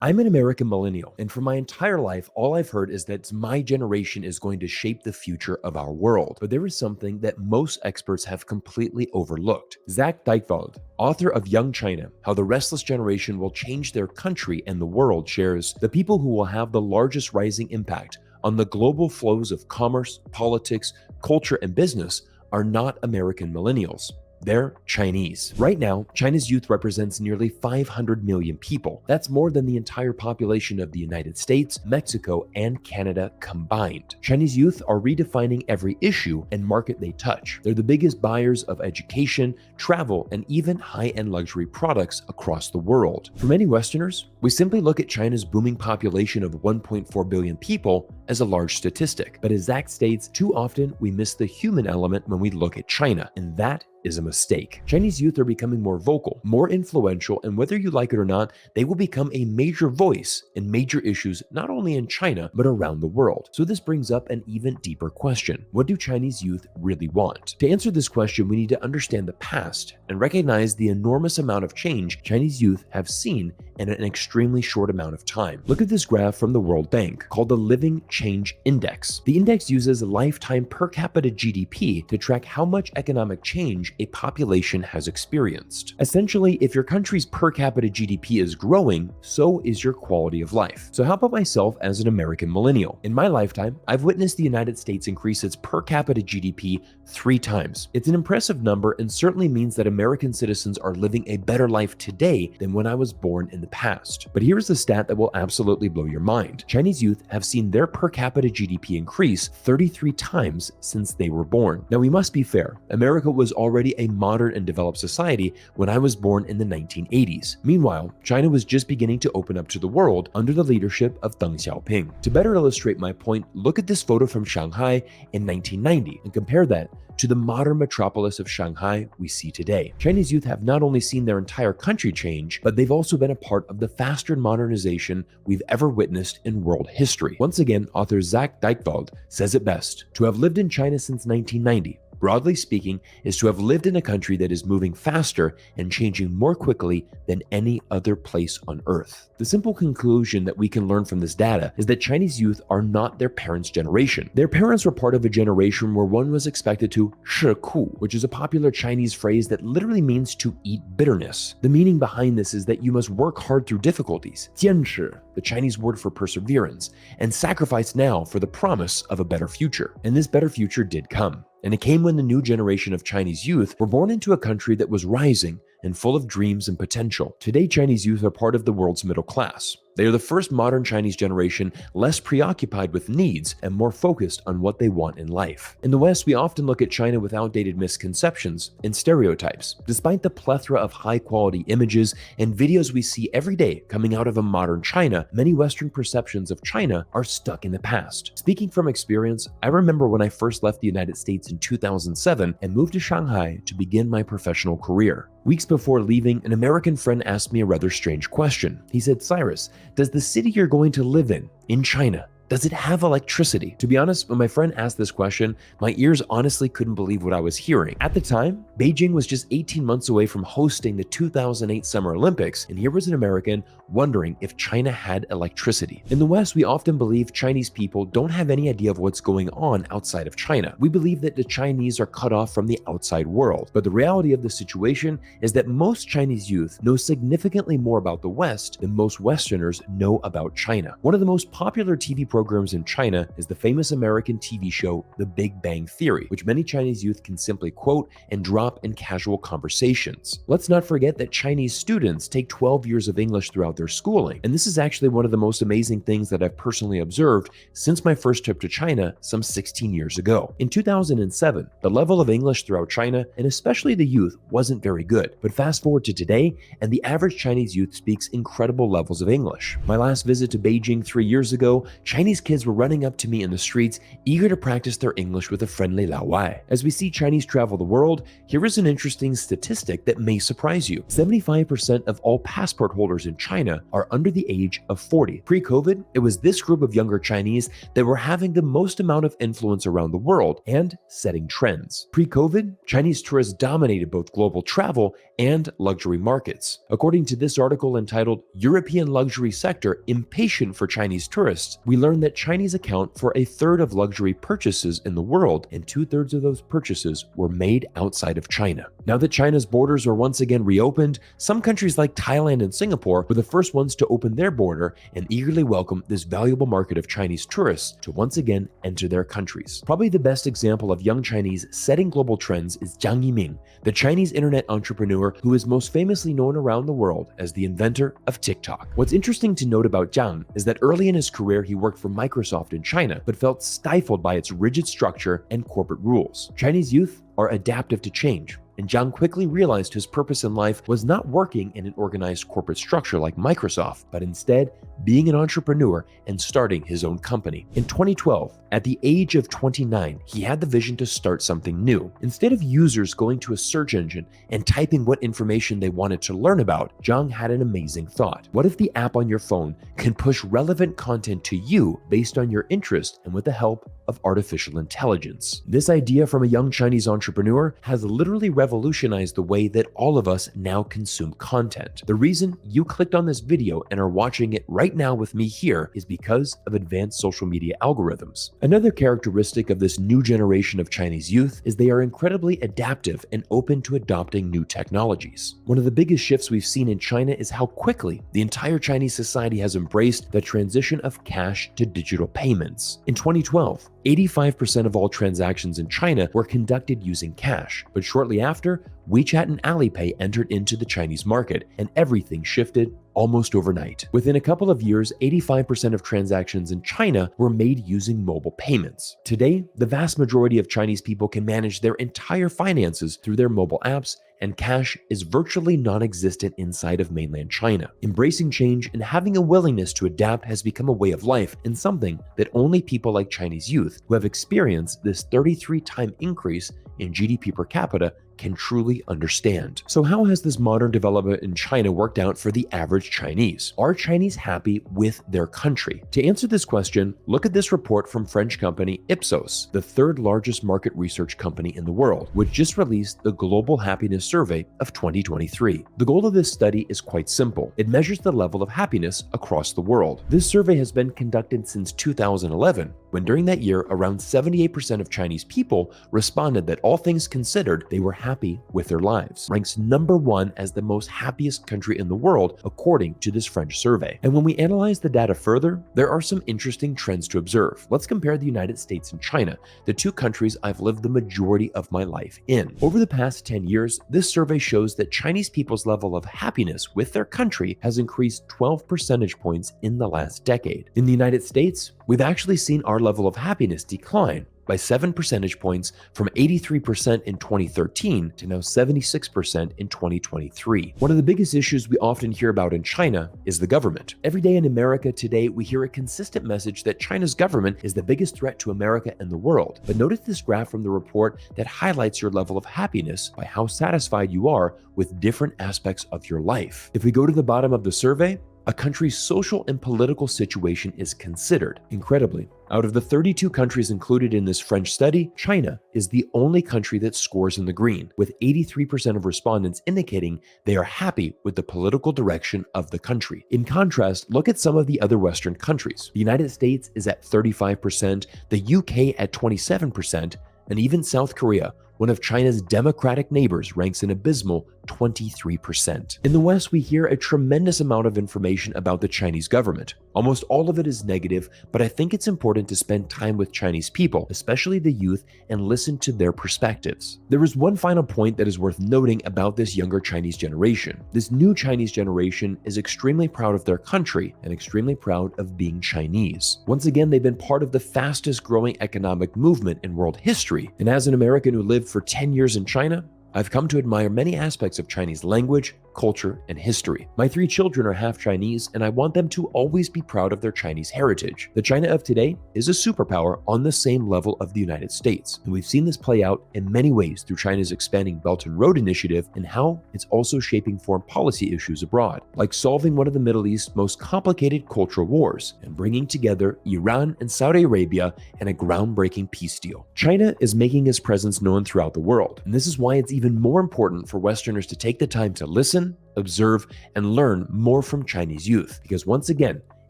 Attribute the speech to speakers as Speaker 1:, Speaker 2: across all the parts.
Speaker 1: I'm an American millennial, and for my entire life, all I've heard is that my generation is going to shape the future of our world. But there is something that most experts have completely overlooked. Zach Dykewald, author of Young China, How the Restless Generation Will Change Their Country and the World, shares the people who will have the largest rising impact on the global flows of commerce, politics, culture, and business are not American millennials. They're Chinese. Right now, China's youth represents nearly 500 million people. That's more than the entire population of the United States, Mexico, and Canada combined. Chinese youth are redefining every issue and market they touch. They're the biggest buyers of education, travel, and even high-end luxury products across the world. For many Westerners, we simply look at China's booming population of 1.4 billion people as a large statistic. But as Zach states, too often we miss the human element when we look at China, and that is a mistake. Chinese youth are becoming more vocal, more influential, and whether you like it or not, they will become a major voice in major issues not only in China, but around the world. So this brings up an even deeper question. What do Chinese youth really want? To answer this question, we need to understand the past and recognize the enormous amount of change Chinese youth have seen in an extremely short amount of time. Look at this graph from the World Bank called the Living Change Index. The index uses lifetime per capita GDP to track how much economic change a population has experienced. Essentially, if your country's per capita GDP is growing, so is your quality of life. So how about myself as an American millennial? In my lifetime, I've witnessed the United States increase its per capita GDP 3 times. It's an impressive number and certainly means that American citizens are living a better life today than when I was born in the past. But here's the stat that will absolutely blow your mind. Chinese youth have seen their per capita GDP increase 33 times since they were born. Now we must be fair. America was already a modern and developed society when I was born in the 1980s. Meanwhile, China was just beginning to open up to the world under the leadership of Deng Xiaoping. To better illustrate my point, look at this photo from Shanghai in 1990 and compare that to the modern metropolis of Shanghai we see today. Chinese youth have not only seen their entire country change, but they've also been a part of the faster modernization we've ever witnessed in world history. Once again, author Zach Dykewald says it best: to have lived in China since 1990, broadly speaking, is to have lived in a country that is moving faster and changing more quickly than any other place on earth. The simple conclusion that we can learn from this data is that Chinese youth are not their parents' generation. Their parents were part of a generation where one was expected to 吃苦, which is a popular Chinese phrase that literally means to eat bitterness. The meaning behind this is that you must work hard through difficulties, 坚持, the Chinese word for perseverance, and sacrifice now for the promise of a better future. And this better future did come. And it came when the new generation of Chinese youth were born into a country that was rising and full of dreams and potential. Today, Chinese youth are part of the world's middle class. They are the first modern Chinese generation less preoccupied with needs and more focused on what they want in life. In the West, we often look at China with outdated misconceptions and stereotypes. Despite the plethora of high-quality images and videos we see every day coming out of a modern China, many Western perceptions of China are stuck in the past. Speaking from experience, I remember when I first left the United States in 2007 and moved to Shanghai to begin my professional career. Weeks before leaving, an American friend asked me a rather strange question. He said, "Cyrus, does the city you're going to live in China, does it have electricity?" To be honest, when my friend asked this question, my ears honestly couldn't believe what I was hearing. At the time, Beijing was just 18 months away from hosting the 2008 Summer Olympics, and here was an American wondering if China had electricity. In the West, we often believe Chinese people don't have any idea of what's going on outside of China. We believe that the Chinese are cut off from the outside world. But the reality of the situation is that most Chinese youth know significantly more about the West than most Westerners know about China. One of the most popular TV programs in China is the famous American TV show The Big Bang Theory, which many Chinese youth can simply quote and drop in casual conversations. Let's not forget that Chinese students take 12 years of English throughout their schooling, and this is actually one of the most amazing things that I've personally observed since my first trip to China some 16 years ago. In 2007, the level of English throughout China, and especially the youth, wasn't very good. But fast forward to today, and the average Chinese youth speaks incredible levels of English. My last visit to Beijing 3 years ago, Chinese Chinese kids were running up to me in the streets, eager to practice their English with a friendly Lao Wai. As we see Chinese travel the world, here is an interesting statistic that may surprise you. 75% of all passport holders in China are under the age of 40. Pre-COVID, it was this group of younger Chinese that were having the most amount of influence around the world and setting trends. Pre-COVID, Chinese tourists dominated both global travel and luxury markets. According to this article entitled "European Luxury Sector Impatient for Chinese Tourists," we learn that Chinese account for a third of luxury purchases in the world, and 2/3 of those purchases were made outside of China. Now that China's borders are once again reopened, some countries like Thailand and Singapore were the first ones to open their border and eagerly welcome this valuable market of Chinese tourists to once again enter their countries. Probably the best example of young Chinese setting global trends is Jiang Yiming, the Chinese internet entrepreneur who is most famously known around the world as the inventor of TikTok. What's interesting to note about Jiang is that early in his career he worked for Microsoft in China, but felt stifled by its rigid structure and corporate rules. Chinese youth are adaptive to change, and Jiang quickly realized his purpose in life was not working in an organized corporate structure like Microsoft, but instead being an entrepreneur and starting his own company. In 2012, at the age of 29, he had the vision to start something new. Instead of users going to a search engine and typing what information they wanted to learn about, Jiang had an amazing thought. What if the app on your phone can push relevant content to you based on your interest and with the help of artificial intelligence? This idea from a young Chinese entrepreneur has literally revolutionized the way that all of us now consume content. The reason you clicked on this video and are watching it right now with me here is because of advanced social media algorithms. Another characteristic of this new generation of Chinese youth is they are incredibly adaptive and open to adopting new technologies. One of the biggest shifts we've seen in China is how quickly the entire Chinese society has embraced the transition of cash to digital payments. In 2012, 85% of all transactions in China were conducted using cash, but shortly after, WeChat and Alipay entered into the Chinese market, and everything shifted almost overnight. Within a couple of years, 85% of transactions in China were made using mobile payments. Today, the vast majority of Chinese people can manage their entire finances through their mobile apps, and cash is virtually non-existent inside of mainland China. Embracing change and having a willingness to adapt has become a way of life, and something that only people like Chinese youth who have experienced this 33-time increase in GDP per capita can truly understand. So how has this modern development in China worked out for the average Chinese? Are Chinese happy with their country? To answer this question, look at this report from French company Ipsos, the third largest market research company in the world, which just released the Global Happiness Survey of 2023. The goal of this study is quite simple. It measures the level of happiness across the world. This survey has been conducted since 2011, when during that year, around 78% of Chinese people responded that all things considered, they were happy with their lives. Ranks #1 as the most happiest country in the world, according to this French survey. And when we analyze the data further, there are some interesting trends to observe. Let's compare the United States and China, the two countries I've lived the majority of my life in. Over the past 10 years, this survey shows that Chinese people's level of happiness with their country has increased 12 percentage points in the last decade. In the United States, we've actually seen our level of happiness decline by 7 percentage points from 83% in 2013 to now 76% in 2023. One of the biggest issues we often hear about in China is the government. Every day in America today, we hear a consistent message that China's government is the biggest threat to America and the world. But notice this graph from the report that highlights your level of happiness by how satisfied you are with different aspects of your life. If we go to the bottom of the survey, a country's social and political situation is considered. Incredibly, out of the 32 countries included in this French study, China is the only country that scores in the green, with 83% of respondents indicating they are happy with the political direction of the country. In contrast, look at some of the other Western countries. The United States is at 35%, the UK at 27%, and even South Korea, one of China's democratic neighbors, ranks an abysmal 23%. In the West, we hear a tremendous amount of information about the Chinese government. Almost all of it is negative, but I think it's important to spend time with Chinese people, especially the youth, and listen to their perspectives. There is one final point that is worth noting about this younger Chinese generation. This new Chinese generation is extremely proud of their country and extremely proud of being Chinese. Once again, they've been part of the fastest growing economic movement in world history. And as an American who lived for 10 years in China, I've come to admire many aspects of Chinese language, culture, and history. My 3 children are half Chinese, and I want them to always be proud of their Chinese heritage. The China of today is a superpower on the same level of the United States, and we've seen this play out in many ways through China's expanding Belt and Road Initiative and how it's also shaping foreign policy issues abroad, like solving one of the Middle East's most complicated cultural wars and bringing together Iran and Saudi Arabia in a groundbreaking peace deal. China is making its presence known throughout the world, and this is why it's even more important for Westerners to take the time to listen, observe, and learn more from Chinese youth, because once again,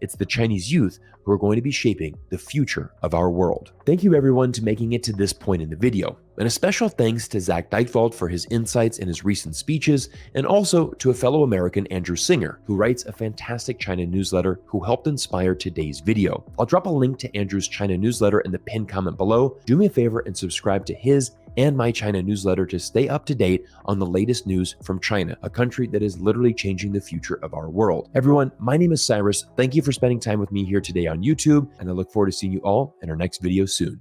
Speaker 1: it's the Chinese youth who are going to be shaping the future of our world. Thank you everyone to making it to this point in the video. And a special thanks to Zach Dykewald for his insights in his recent speeches, and also to a fellow American, Andrew Singer, who writes a fantastic China newsletter who helped inspire today's video. I'll drop a link to Andrew's China newsletter in the pinned comment below. Do me a favor and subscribe to his and my China newsletter to stay up to date on the latest news from China, a country that is literally changing the future of our world. Everyone, my name is Cyrus. Thank you for spending time with me here today on YouTube, and I look forward to seeing you all in our next video soon.